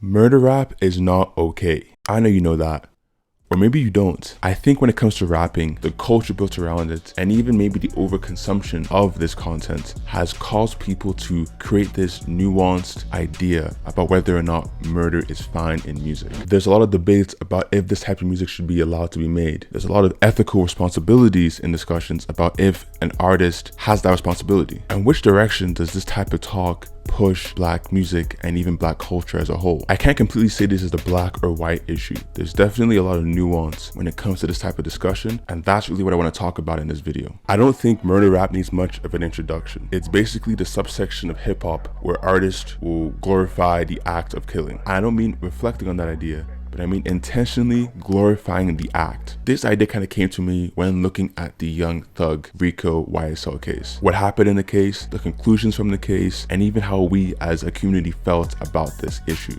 Murder rap is not okay. I know you know that. Or maybe you don't. I think when it comes to rapping, the culture built around it, and even maybe the overconsumption of this content has caused people to create this nuanced idea about whether or not murder is fine in music. There's a lot of debates about if this type of music should be allowed to be made. There's a lot of ethical responsibilities in discussions about if an artist has that responsibility. And which direction does this type of talk push black music and even black culture as a whole? I can't completely say this is a black or white issue. There's definitely a lot of nuance when it comes to this type of discussion, and that's really what I want to talk about in this video. I don't think murder rap needs much of an introduction. It's basically the subsection of hip hop where artists will glorify the act of killing. I don't mean reflecting on that idea, but I mean intentionally glorifying the act. This idea kind of came to me when looking at the Young Thug Rico YSL case. What happened in the case, the conclusions from the case, and even how we as a community felt about this issue.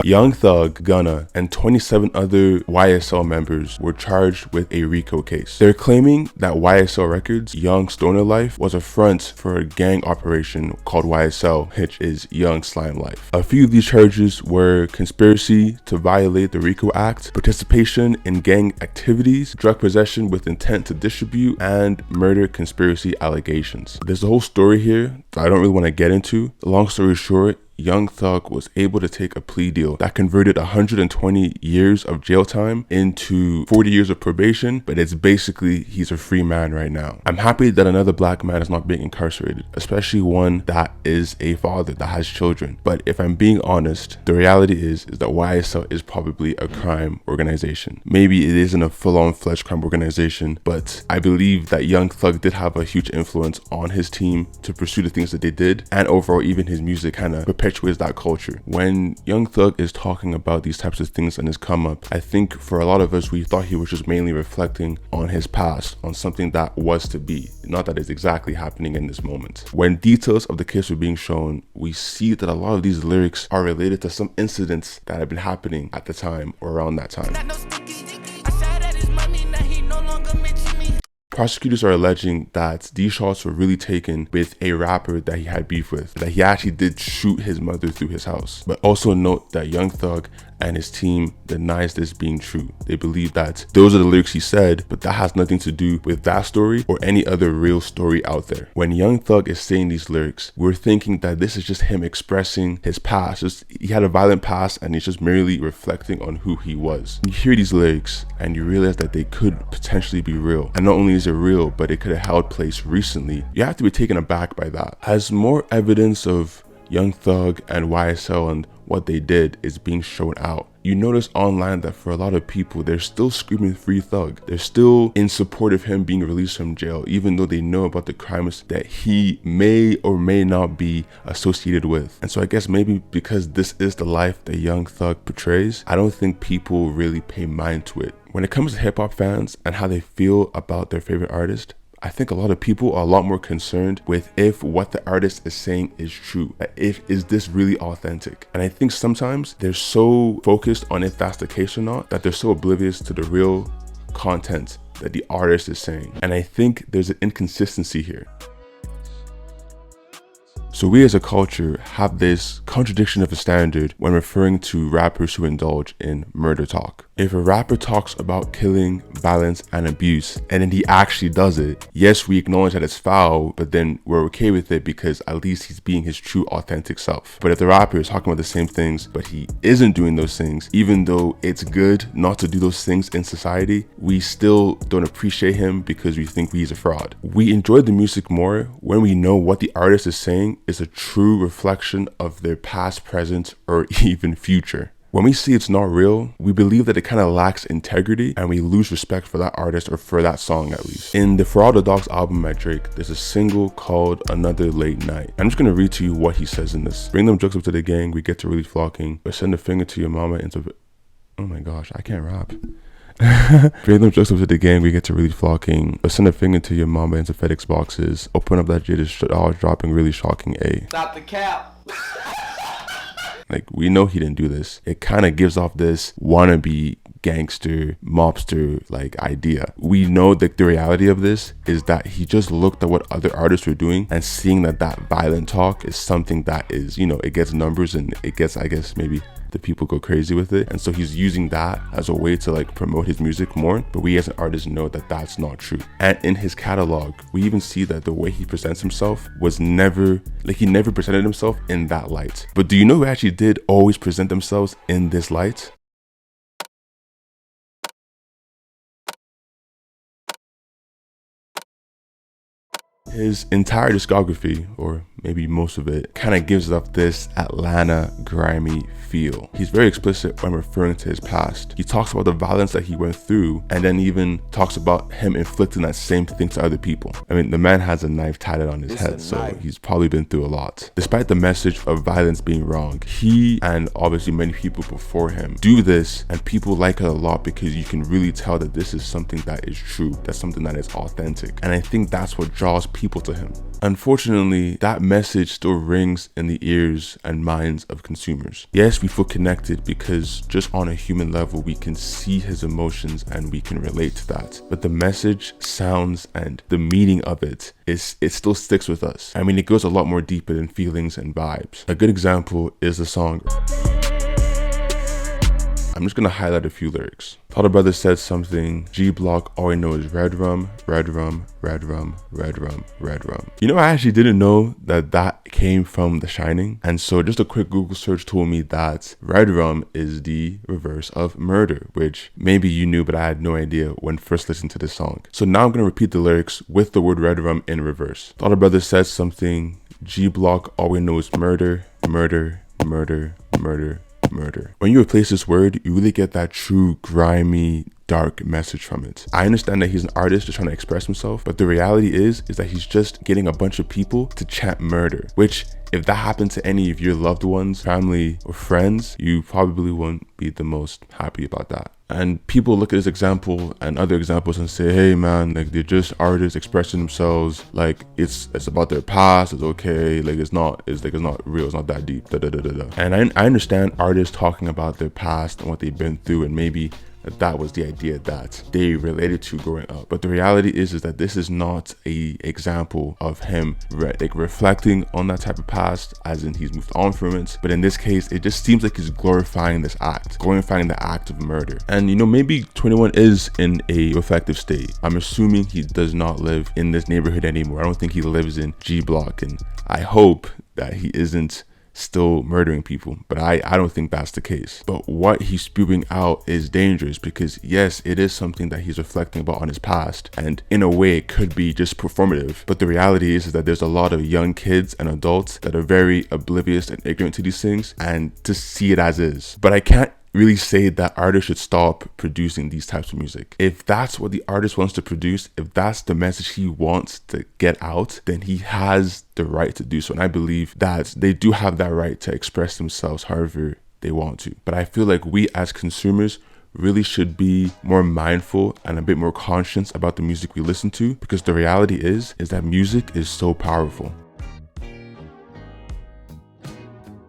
Young Thug, Gunna, and 27 other YSL members were charged with a RICO case. They're claiming that YSL Records' Young Stoner Life was a front for a gang operation called YSL, which is Young Slime Life. A few of these charges were conspiracy to violate the RICO Act, participation in gang activities, drug possession with intent to distribute, and murder conspiracy allegations. There's a whole story here that I don't really want to get into. Long story short, Young Thug was able to take a plea deal that converted 120 years of jail time into 40 years of probation, but it's basically he's a free man right now. I'm happy that another black man is not being incarcerated, especially one that is a father that has children. But if I'm being honest, the reality is that YSL is probably a crime organization. Maybe it isn't a full-on fledged crime organization, but I believe that Young Thug did have a huge influence on his team to pursue the things that they did, and overall even his music kind of perpetuates that culture. When Young Thug is talking about these types of things and his come up, I think for a lot of us, we thought he was just mainly reflecting on his past, on something that was to be, not that is exactly happening in this moment. When details of the case were being shown, we see that a lot of these lyrics are related to some incidents that have been happening at the time or around that time. Prosecutors are alleging that these shots were really taken with a rapper that he had beef with, that he actually did shoot his mother through his house. But also note that Young Thug and his team denies this being true. They believe that those are the lyrics he said, but that has nothing to do with that story or any other real story out there. When Young Thug is saying these lyrics, we're thinking that this is just him expressing his past. He had a violent past and he's just merely reflecting on who he was. You hear these lyrics and you realize that they could potentially be real. And not only is it real, but it could have held place recently. You have to be taken aback by that. As more evidence of Young Thug and YSL and what they did is being shown out, you notice online that for a lot of people, they're still screaming free Thug. They're still in support of him being released from jail, even though they know about the crimes that he may or may not be associated with. And so I guess maybe because this is the life that Young Thug portrays, I don't think people really pay mind to it. When it comes to hip hop fans and how they feel about their favorite artist, I think a lot of people are a lot more concerned with if what the artist is saying is true. Is this really authentic? And I think sometimes they're so focused on if that's the case or not, that they're so oblivious to the real content that the artist is saying. And I think there's an inconsistency here. So we as a culture have this contradiction of a standard when referring to rappers who indulge in murder talk. If a rapper talks about killing, violence, and abuse, and then he actually does it, yes, we acknowledge that it's foul, but then we're okay with it because at least he's being his true, authentic self. But if the rapper is talking about the same things, but he isn't doing those things, even though it's good not to do those things in society, we still don't appreciate him because we think he's a fraud. We enjoy the music more when we know what the artist is saying is a true reflection of their past, present, or even future. When we see it's not real, we believe that it kind of lacks integrity and we lose respect for that artist or for that song at least. In the For All the Dogs album by Drake, there's a single called Another Late Night. I'm just going to read to you what he says in this. Bring them jokes up to the gang, we get to really flocking, but send a finger to your mama into... Oh my gosh, I can't rap. Bring them jokes up to the gang, we get to really flocking, but send a finger to your mama into FedEx boxes. Open up that jaded dollar dropping, really shocking. Stop the cap. Like, we know he didn't do this. It kind of gives off this wannabe gangster, mobster like idea. We know that the reality of this is that he just looked at what other artists were doing and seeing that that violent talk is something that is, you know, it gets numbers and it gets, I guess, maybe the people go crazy with it. And so he's using that as a way to like promote his music more. But we as an artist know that that's not true. And in his catalog, we even see that the way he presents himself was never, like he never presented himself in that light. But do you know who actually did always present themselves in this light? His entire discography, or maybe most of it, kind of gives off this Atlanta grimy feel. He's very explicit when referring to his past. He talks about the violence that he went through and then even talks about him inflicting that same thing to other people. I mean, the man has a knife tatted on his head, so he's probably been through a lot. Despite the message of violence being wrong, he and obviously many people before him do this, and people like it a lot because you can really tell that this is something that is true, that's something that is authentic. And I think that's what draws people to him. Unfortunately, that message still rings in the ears and minds of consumers. Yes, we feel connected because just on a human level, we can see his emotions and we can relate to that. But the message, sounds, and the meaning of it still sticks with us. I mean, it goes a lot more deeper than feelings and vibes. A good example is the song. I'm just gonna highlight a few lyrics. Tall brother said something, G Block, all I know is red rum, red rum, red rum, red rum, red rum. You know, I actually didn't know that that came from The Shining. And so just a quick Google search told me that red rum is the reverse of murder, which maybe you knew, but I had no idea when first listening to this song. So now I'm gonna repeat the lyrics with the word red rum in reverse. Tall brother said something, G Block, all we know is murder, murder, murder, murder, murder. When you replace this word, you really get that true grimy, dark message from it. I understand that he's an artist just trying to express himself, but the reality is that he's just getting a bunch of people to chant murder, which if that happened to any of your loved ones, family, or friends, you probably wouldn't be the most happy about that. And people look at this example and other examples and say, hey man, like they're just artists expressing themselves, like it's about their past, it's okay, like it's not real, it's not that deep, da da da da da. And I understand artists talking about their past and what they've been through, and maybe that was the idea that they related to growing up. But the reality is that this is not a example of him reflecting on that type of past, as in he's moved on from it. But in this case, it just seems like he's glorifying this act, glorifying the act of murder. And you know, maybe 21 is in a reflective state. I'm assuming he does not live in this neighborhood anymore. I don't think he lives in G Block, and I hope that he isn't still murdering people, but I don't think that's the case. But what he's spewing out is dangerous because yes, it is something that he's reflecting about on his past, and in a way it could be just performative, but the reality is that there's a lot of young kids and adults that are very oblivious and ignorant to these things and to see it as is. But I can't really say that artists should stop producing these types of music. If that's what the artist wants to produce, if that's the message he wants to get out, then he has the right to do so. And I believe that they do have that right to express themselves however they want to. But I feel like we as consumers really should be more mindful and a bit more conscious about the music we listen to, because the reality is that music is so powerful.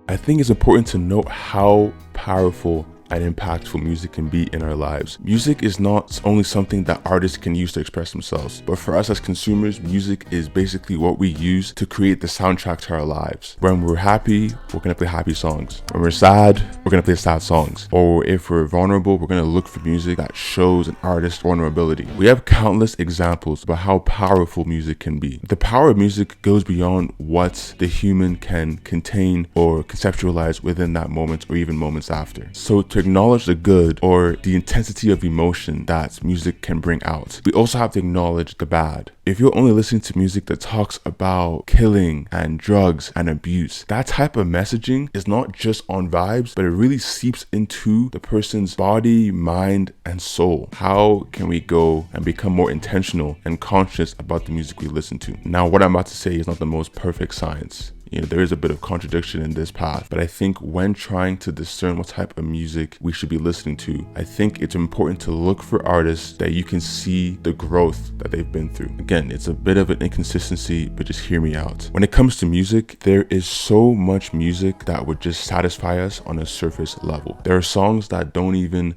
I think it's important to note how powerful and impactful music can be in our lives. Music is not only something that artists can use to express themselves, but for us as consumers, music is basically what we use to create the soundtrack to our lives. When we're happy, we're gonna play happy songs. When we're sad, we're gonna play sad songs. Or if we're vulnerable, we're gonna look for music that shows an artist's vulnerability. We have countless examples about how powerful music can be. The power of music goes beyond what the human can contain or conceptualize within that moment or even moments after. So to acknowledge the good or the intensity of emotion that music can bring out, we also have to acknowledge the bad. If you're only listening to music that talks about killing and drugs and abuse, that type of messaging is not just on vibes, but it really seeps into the person's body, mind, and soul. How can we go and become more intentional and conscious about the music we listen to? Now, what I'm about to say is not the most perfect science. there is a bit of contradiction in this path. But I think when trying to discern what type of music we should be listening to, I think it's important to look for artists that you can see the growth that they've been through. Again, it's a bit of an inconsistency, but just hear me out. When it comes to music, there is so much music that would just satisfy us on a surface level. There are songs that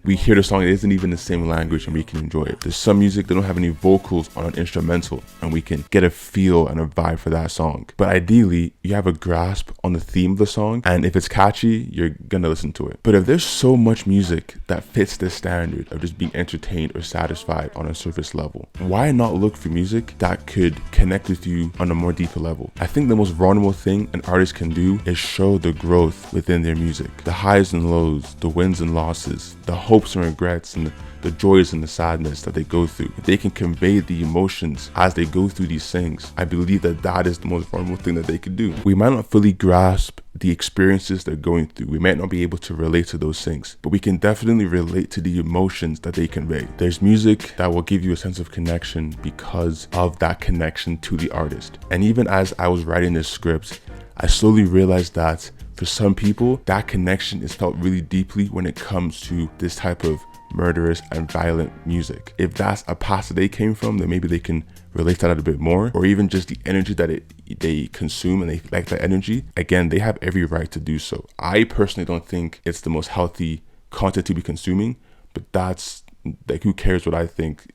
we hear the song, it isn't even the same language, and we can enjoy it. There's some music that don't have any vocals on an instrumental, and we can get a feel and a vibe for that song. But ideally, you have a grasp on the theme of the song, and if it's catchy, you're gonna listen to it. But if there's so much music that fits the standard of just being entertained or satisfied on a surface level, why not look for music that could connect with you on a more deeper level? I think the most vulnerable thing an artist can do is show the growth within their music, the highs and lows, the wins and losses, the hopes and regrets, and the joys and the sadness that they go through. If they can convey the emotions as they go through these things, I believe that is the most vulnerable thing that they could do. We might not fully grasp the experiences they're going through. We might not be able to relate to those things, but we can definitely relate to the emotions that they convey. There's music that will give you a sense of connection because of that connection to the artist. And even as I was writing this script, I slowly realized that for some people, that connection is felt really deeply when it comes to this type of murderous and violent music. If that's a past that they came from, then maybe they can relate to that a bit more, or even just the energy that they consume and they like that energy. Again, they have every right to do so. I personally don't think it's the most healthy content to be consuming, but that's like, who cares what I think?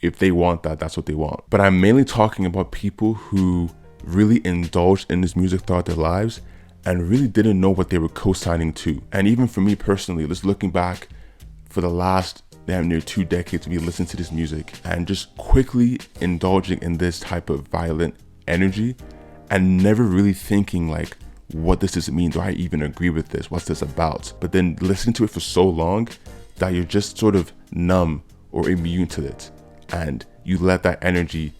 If they want that, that's what they want. But I'm mainly talking about people who really indulged in this music throughout their lives and really didn't know what they were co-signing to. And even for me personally, just looking back for the last damn near 2 decades, we listened to this music and just quickly indulging in this type of violent energy and never really thinking like, what does this mean? Do I even agree with this? What's this about? But then listening to it for so long that you're just sort of numb or immune to it, and you let that energy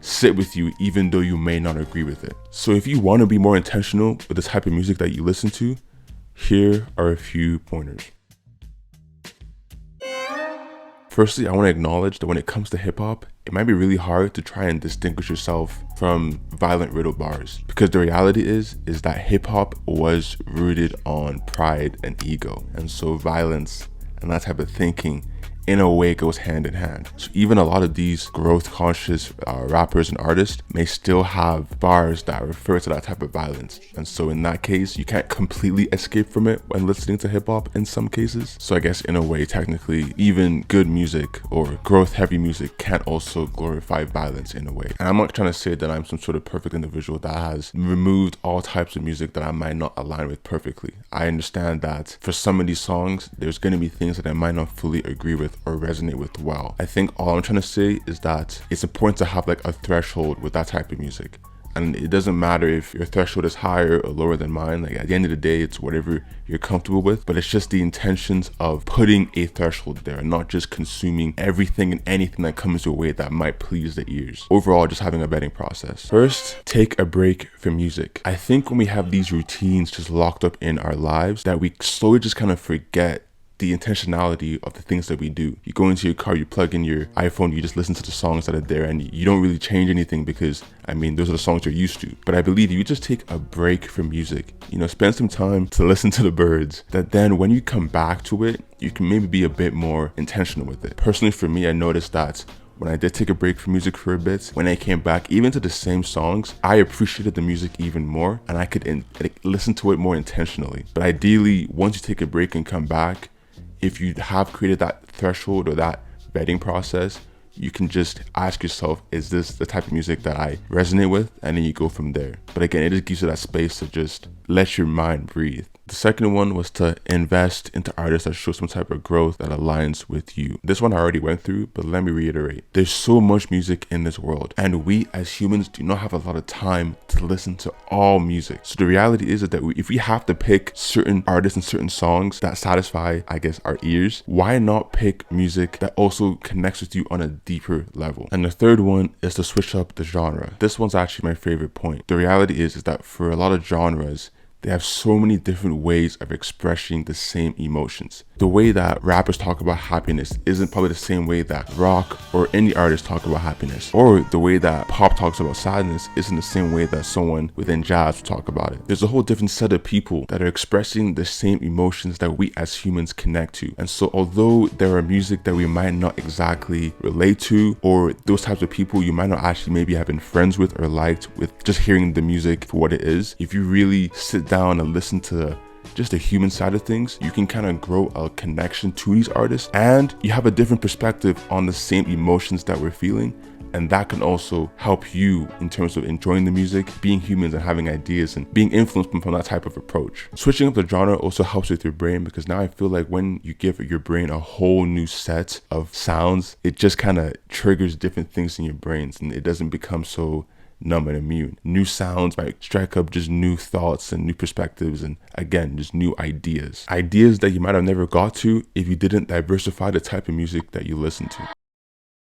sit with you even though you may not agree with it. So if you want to be more intentional with the type of music that you listen to, here are a few pointers. Firstly, I want to acknowledge that when it comes to hip hop, it might be really hard to try and distinguish yourself from violent riddle bars, because the reality is that hip hop was rooted on pride and ego, and so violence and that type of thinking in a way goes hand in hand. So even a lot of these growth conscious rappers and artists may still have bars that refer to that type of violence. And so in that case, you can't completely escape from it when listening to hip hop in some cases. So I guess in a way, technically, even good music or growth heavy music can also glorify violence in a way. And I'm not trying to say that I'm some sort of perfect individual that has removed all types of music that I might not align with perfectly. I understand that for some of these songs, there's going to be things that I might not fully agree with or resonate with well. I think all I'm trying to say is that it's important to have like a threshold with that type of music. And it doesn't matter if your threshold is higher or lower than mine. Like at the end of the day, it's whatever you're comfortable with, but it's just the intentions of putting a threshold there and not just consuming everything and anything that comes your way that might please the ears. Overall, just having a vetting process. First, take a break from music. I think when we have these routines just locked up in our lives, that we slowly just kind of forget the intentionality of the things that we do. You go into your car, you plug in your iPhone, you just listen to the songs that are there, and you don't really change anything because, I mean, those are the songs you're used to. But I believe if you just take a break from music, spend some time to listen to the birds, that then when you come back to it, you can maybe be a bit more intentional with it. Personally, for me, I noticed that when I did take a break from music for a bit, when I came back even to the same songs, I appreciated the music even more and I could listen to it more intentionally. But ideally, once you take a break and come back, if you have created that threshold or that vetting process, you can just ask yourself, is this the type of music that I resonate with? And then you go from there. But again, it just gives you that space to just let your mind breathe. The second one was to invest into artists that show some type of growth that aligns with you. This one I already went through, but let me reiterate. There's so much music in this world, and we as humans do not have a lot of time to listen to all music. So the reality is that if we have to pick certain artists and certain songs that satisfy, I guess, our ears, why not pick music that also connects with you on a deeper level? And the third one is to switch up the genre. This one's actually my favorite point. The reality is that for a lot of genres, they have so many different ways of expressing the same emotions. The way that rappers talk about happiness isn't probably the same way that rock or any artist talk about happiness, or the way that pop talks about sadness isn't the same way that someone within jazz would talk about it. There's a whole different set of people that are expressing the same emotions that we as humans connect to. And so although there are music that we might not exactly relate to, or those types of people you might not actually maybe have been friends with or liked with just hearing the music for what it is, if you really sit down and listen to just the human side of things, you can kind of grow a connection to these artists, and you have a different perspective on the same emotions that we're feeling. And that can also help you in terms of enjoying the music, being humans and having ideas and being influenced from that type of approach. Switching up the genre also helps with your brain, because now I feel like when you give your brain a whole new set of sounds, it just kind of triggers different things in your brains and it doesn't become so numb and immune. New sounds might strike up just new thoughts and new perspectives, and again, just new ideas that you might have never got to if you didn't diversify the type of music that you listen to.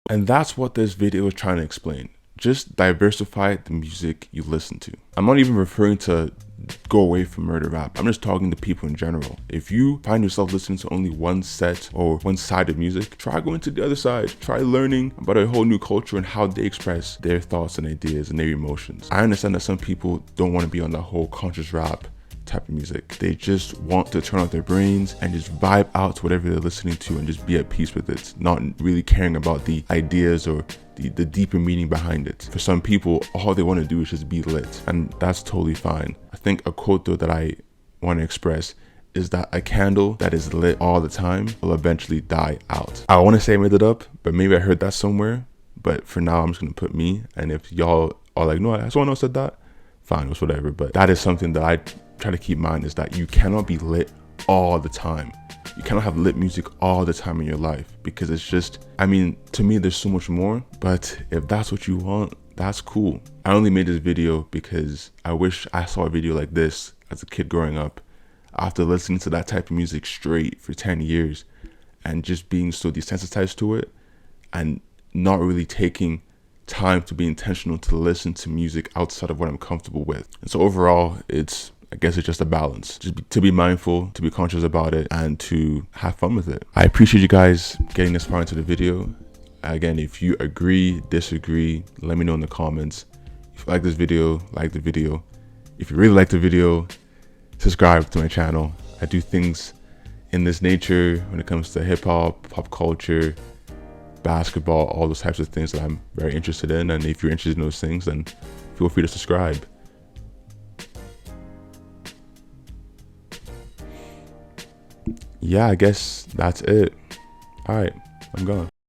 And that's what this video is trying to explain. Just diversify the music you listen to. I'm not even referring to go away from murder rap. I'm just talking to people in general. If you find yourself listening to only one set or one side of music, try going to the other side. Try learning about a whole new culture and how they express their thoughts and ideas and their emotions. I understand that some people don't want to be on the whole conscious rap type of music. They just want to turn off their brains and just vibe out to whatever they're listening to and just be at peace with it, not really caring about the ideas or the deeper meaning behind it. For some people, all they want to do is just be lit, and that's totally fine. I think a quote though that I want to express is that a candle that is lit all the time will eventually die out. I want to say I made it up, but maybe I heard that somewhere, but for now I'm just gonna put me, and if y'all are like, no, someone else said that, fine, it's whatever. But that is something that I try to keep in mind, is that you cannot be lit all the time. You cannot have lit music all the time in your life, because it's just, I mean, to me there's so much more. But if that's what you want, that's cool. I only made this video because I wish I saw a video like this as a kid growing up, after listening to that type of music straight for 10 years and just being so desensitized to it and not really taking time to be intentional to listen to music outside of what I'm comfortable with. And so overall, I guess it's just a balance, just to be mindful, to be conscious about it, and to have fun with it. I appreciate you guys getting this far into the video. Again, if you agree, disagree, let me know in the comments. If you like this video, like the video. If you really like the video, subscribe to my channel. I do things in this nature when it comes to hip hop, pop culture, basketball, all those types of things that I'm very interested in. And if you're interested in those things, then feel free to subscribe. Yeah, I guess that's it. All right, I'm gone.